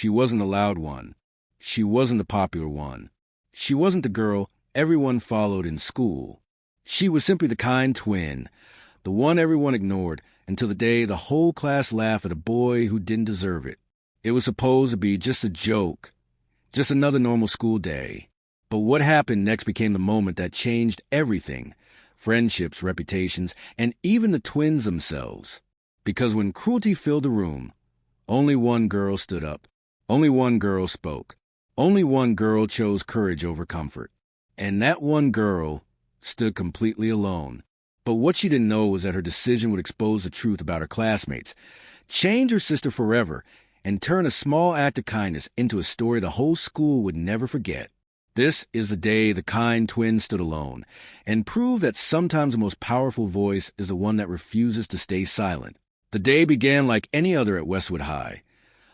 She wasn't the loud one. She wasn't the popular one. She wasn't the girl everyone followed in school. She was simply the kind twin, the one everyone ignored until the day the whole class laughed at a boy who didn't deserve it. It was supposed to be just a joke, just another normal school day. But what happened next became the moment that changed everything: friendships, reputations, and even the twins themselves. Because when cruelty filled the room, only one girl stood up. Only one girl spoke. Only one girl chose courage over comfort. And that one girl stood completely alone. But what she didn't know was that her decision would expose the truth about her classmates, change her sister forever, and turn a small act of kindness into a story the whole school would never forget. This is the day the kind twin stood alone, and proved that sometimes the most powerful voice is the one that refuses to stay silent. The day began like any other at Westwood High,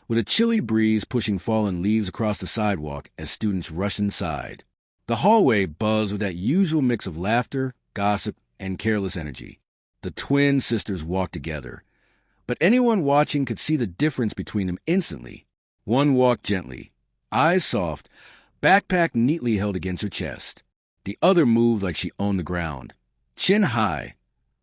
with a chilly breeze pushing fallen leaves across the sidewalk as students rushed inside. The hallway buzzed with that usual mix of laughter, gossip, and careless energy. The twin sisters walked together, but anyone watching could see the difference between them instantly. One walked gently, eyes soft, backpack neatly held against her chest. The other moved like she owned the ground, chin high,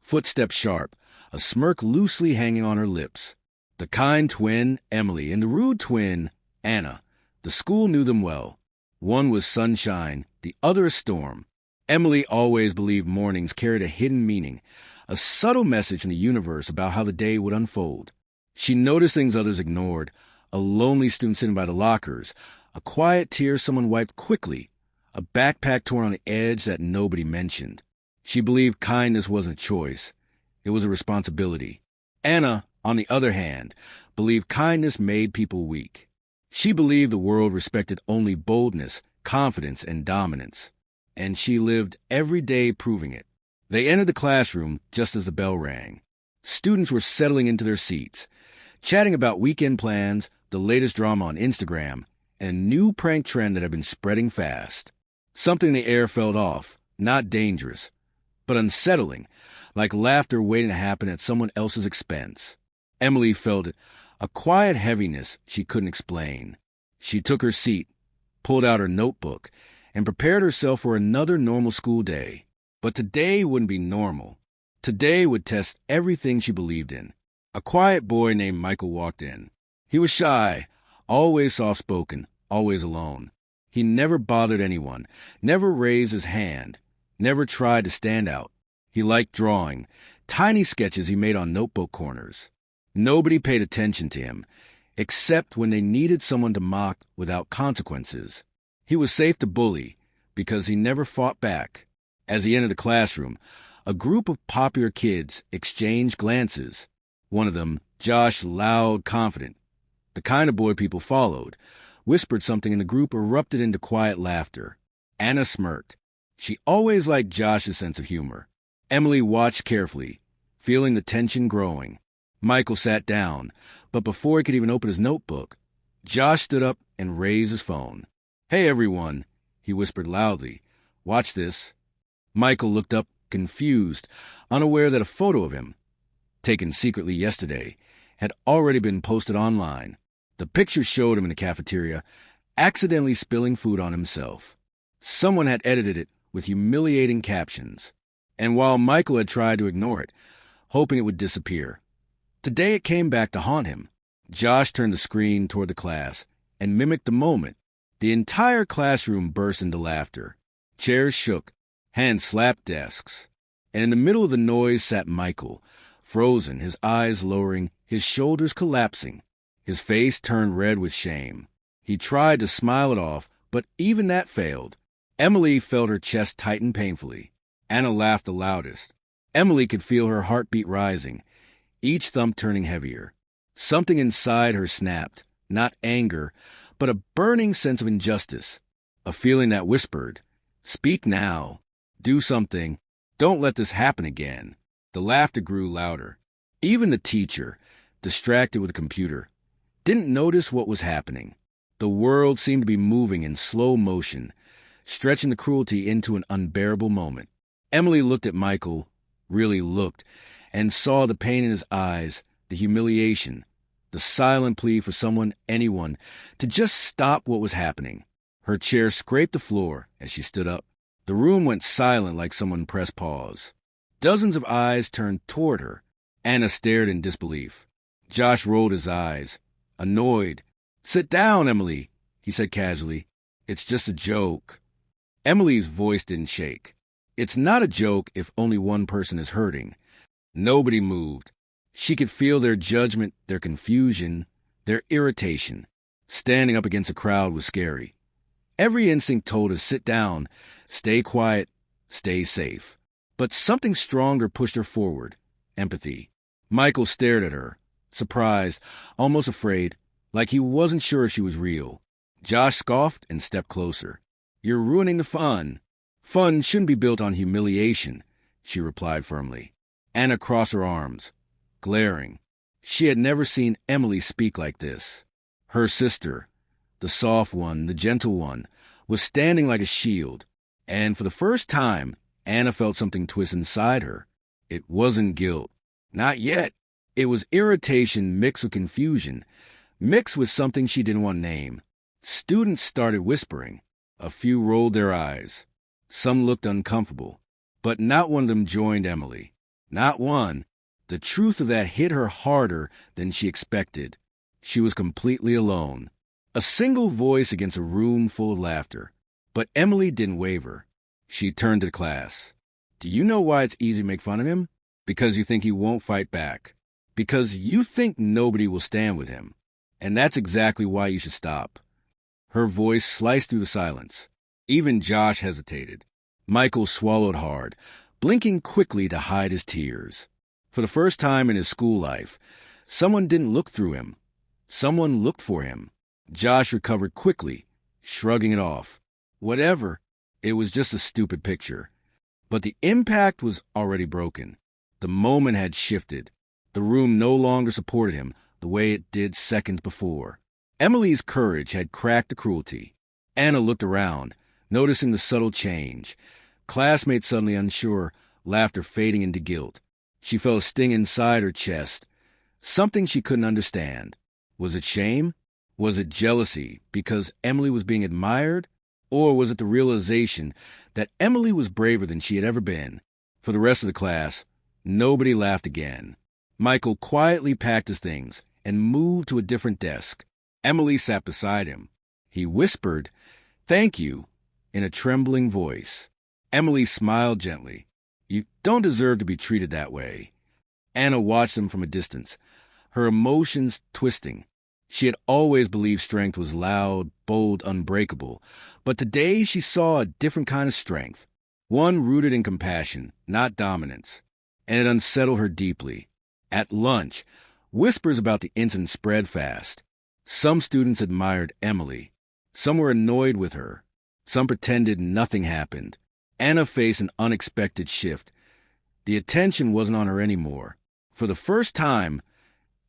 footsteps sharp, a smirk loosely hanging on her lips. The kind twin, Emily, and the rude twin, Anna. The school knew them well. One was sunshine, the other a storm. Emily always believed mornings carried a hidden meaning, a subtle message from the universe about how the day would unfold. She noticed things others ignored: a lonely student sitting by the lockers, a quiet tear someone wiped quickly, a backpack torn on the edge that nobody mentioned. She believed kindness wasn't a choice. It was a responsibility. Anna, on the other hand, believed kindness made people weak. She believed the world respected only boldness, confidence, and dominance. And she lived every day proving it. They entered the classroom just as the bell rang. Students were settling into their seats, chatting about weekend plans, the latest drama on Instagram, and a new prank trend that had been spreading fast. Something in the air felt off, not dangerous, but unsettling, like laughter waiting to happen at someone else's expense. Emily felt it, a quiet heaviness she couldn't explain. She took her seat, pulled out her notebook, and prepared herself for another normal school day. But today wouldn't be normal. Today would test everything she believed in. A quiet boy named Michael walked in. He was shy, always soft-spoken, always alone. He never bothered anyone, never raised his hand, never tried to stand out. He liked drawing, tiny sketches he made on notebook corners. Nobody paid attention to him, except when they needed someone to mock without consequences. He was safe to bully, because he never fought back. As he entered the classroom, a group of popular kids exchanged glances. One of them, Josh, loud, confident, the kind of boy people followed, whispered something and the group erupted into quiet laughter. Anna smirked. She always liked Josh's sense of humor. Emily watched carefully, feeling the tension growing. Michael sat down, but before he could even open his notebook, Josh stood up and raised his phone. "Hey, everyone," he whispered loudly. "Watch this." Michael looked up, confused, unaware that a photo of him, taken secretly yesterday, had already been posted online. The picture showed him in the cafeteria, accidentally spilling food on himself. Someone had edited it with humiliating captions. And while Michael had tried to ignore it, hoping it would disappear, today it came back to haunt him. Josh turned the screen toward the class and mimicked the moment. The entire classroom burst into laughter. Chairs shook, hands slapped desks. And in the middle of the noise sat Michael, frozen, his eyes lowering, his shoulders collapsing, his face turned red with shame. He tried to smile it off, but even that failed. Emily felt her chest tighten painfully. Anna laughed the loudest. Emily could feel her heartbeat rising, each thump turning heavier. Something inside her snapped, not anger, but a burning sense of injustice, a feeling that whispered, "Speak now. Do something. Don't let this happen again." The laughter grew louder. Even the teacher, distracted with a computer, didn't notice what was happening. The world seemed to be moving in slow motion, stretching the cruelty into an unbearable moment. Emily looked at Michael, really looked, and saw the pain in his eyes, the humiliation, The silent plea for someone, anyone, to just stop what was happening. Her chair scraped the floor as she stood up. The room went silent like someone pressed pause. Dozens of eyes turned toward her. Anna stared in disbelief. Josh rolled his eyes, annoyed. "Sit down, Emily," he said casually. "It's just a joke." Emily's voice didn't shake. It's not a joke if only one person is hurting. Nobody moved. She could feel their judgment, their confusion, their irritation. Standing up against a crowd was scary. Every instinct told her sit down, stay quiet, stay safe. But something stronger pushed her forward. Empathy. Michael stared at her, surprised, almost afraid, like he wasn't sure if she was real. Josh scoffed and stepped closer. "You're ruining the fun." "Fun shouldn't be built on humiliation," she replied firmly. Anna crossed her arms, glaring. She had never seen Emily speak like this. Her sister, the soft one, the gentle one, was standing like a shield. And for the first time, Anna felt something twist inside her. It wasn't guilt. Not yet. It was irritation mixed with confusion, mixed with something she didn't want to name. Students started whispering. A few rolled their eyes. Some looked uncomfortable. But not one of them joined Emily. Not one. The truth of that hit her harder than she expected. She was completely alone. A single voice against a room full of laughter. But Emily didn't waver. She turned to the class. "Do you know why it's easy to make fun of him? Because you think he won't fight back. Because you think nobody will stand with him. And that's exactly why you should stop." Her voice sliced through the silence. Even Josh hesitated. Michael swallowed hard, blinking quickly to hide his tears. For the first time in his school life, someone didn't look through him. Someone looked for him. Josh recovered quickly, shrugging it off. Whatever. It was just a stupid picture. But the impact was already broken. The moment had shifted. The room no longer supported him the way it did seconds before. Emily's courage had cracked the cruelty. Anna looked around, noticing the subtle change. Classmates suddenly unsure, laughter fading into guilt. She felt a sting inside her chest. Something she couldn't understand. Was it shame? Was it jealousy because Emily was being admired? Or was it the realization that Emily was braver than she had ever been? For the rest of the class, nobody laughed again. Michael quietly packed his things and moved to a different desk. Emily sat beside him. He whispered, "Thank you," in a trembling voice. Emily smiled gently. "You don't deserve to be treated that way." Anna watched them from a distance, her emotions twisting. She had always believed strength was loud, bold, unbreakable, but today she saw a different kind of strength, one rooted in compassion, not dominance, and it unsettled her deeply. At lunch, whispers about the incident spread fast. Some students admired Emily. Some were annoyed with her. Some pretended nothing happened. Anna faced an unexpected shift. The attention wasn't on her anymore. For the first time,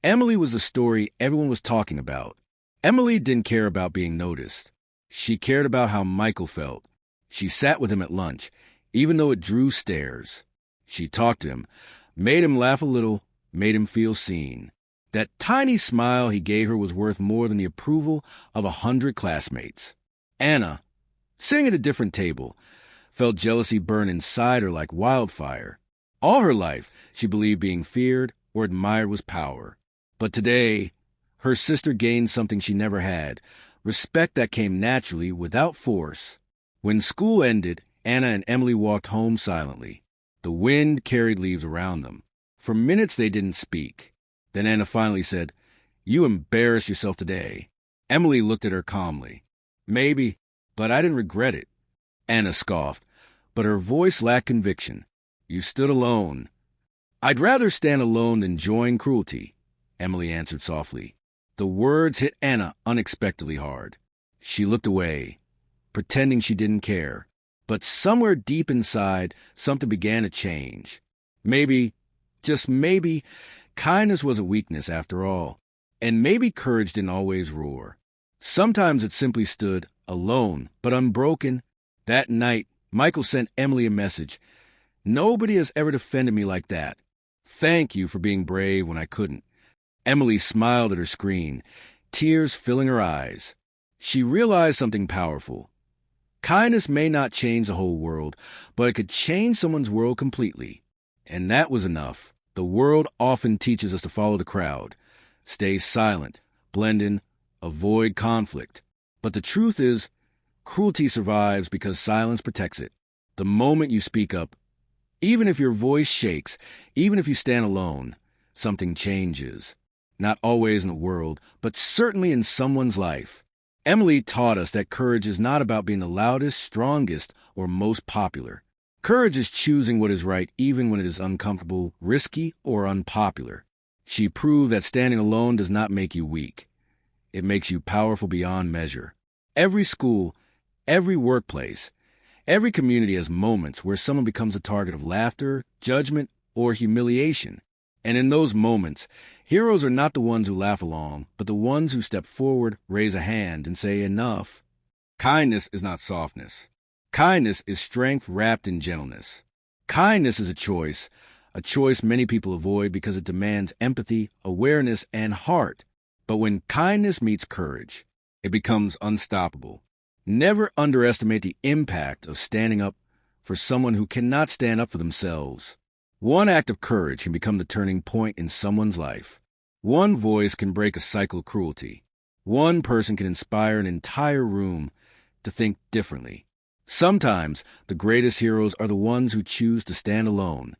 Emily was the story everyone was talking about. Emily didn't care about being noticed. She cared about how Michael felt. She sat with him at lunch, even though it drew stares. She talked to him, made him laugh a little, made him feel seen. That tiny smile he gave her was worth more than the approval of 100 classmates. Anna, sitting at a different table, felt jealousy burn inside her like wildfire. All her life, she believed being feared or admired was power. But today, her sister gained something she never had, respect that came naturally without force. When school ended, Anna and Emily walked home silently. The wind carried leaves around them. For minutes they didn't speak. Then Anna finally said, "You embarrassed yourself today." Emily looked at her calmly. "Maybe, but I didn't regret it." Anna scoffed, but her voice lacked conviction. "You stood alone." "I'd rather stand alone than join cruelty," Emily answered softly. The words hit Anna unexpectedly hard. She looked away, pretending she didn't care. But somewhere deep inside, something began to change. Maybe, just maybe, kindness was a weakness after all. And maybe courage didn't always roar. Sometimes it simply stood, alone, but unbroken. That night, Michael sent Emily a message. "Nobody has ever defended me like that. Thank you for being brave when I couldn't." Emily smiled at her screen, tears filling her eyes. She realized something powerful. Kindness may not change the whole world, but it could change someone's world completely. And that was enough. The world often teaches us to follow the crowd, stay silent, blend in, avoid conflict. But the truth is, cruelty survives because silence protects it. The moment you speak up, even if your voice shakes, even if you stand alone, something changes. Not always in the world, but certainly in someone's life. Emily taught us that courage is not about being the loudest, strongest, or most popular. Courage is choosing what is right even when it is uncomfortable, risky, or unpopular. She proved that standing alone does not make you weak. It makes you powerful beyond measure. Every school, every workplace, every community has moments where someone becomes a target of laughter, judgment, or humiliation. And in those moments, heroes are not the ones who laugh along, but the ones who step forward, raise a hand, and say enough. Kindness is not softness. Kindness is strength wrapped in gentleness. Kindness is a choice many people avoid because it demands empathy, awareness, and heart. But when kindness meets courage, it becomes unstoppable. Never underestimate the impact of standing up for someone who cannot stand up for themselves. One act of courage can become the turning point in someone's life. One voice can break a cycle of cruelty. One person can inspire an entire room to think differently. Sometimes the greatest heroes are the ones who choose to stand alone.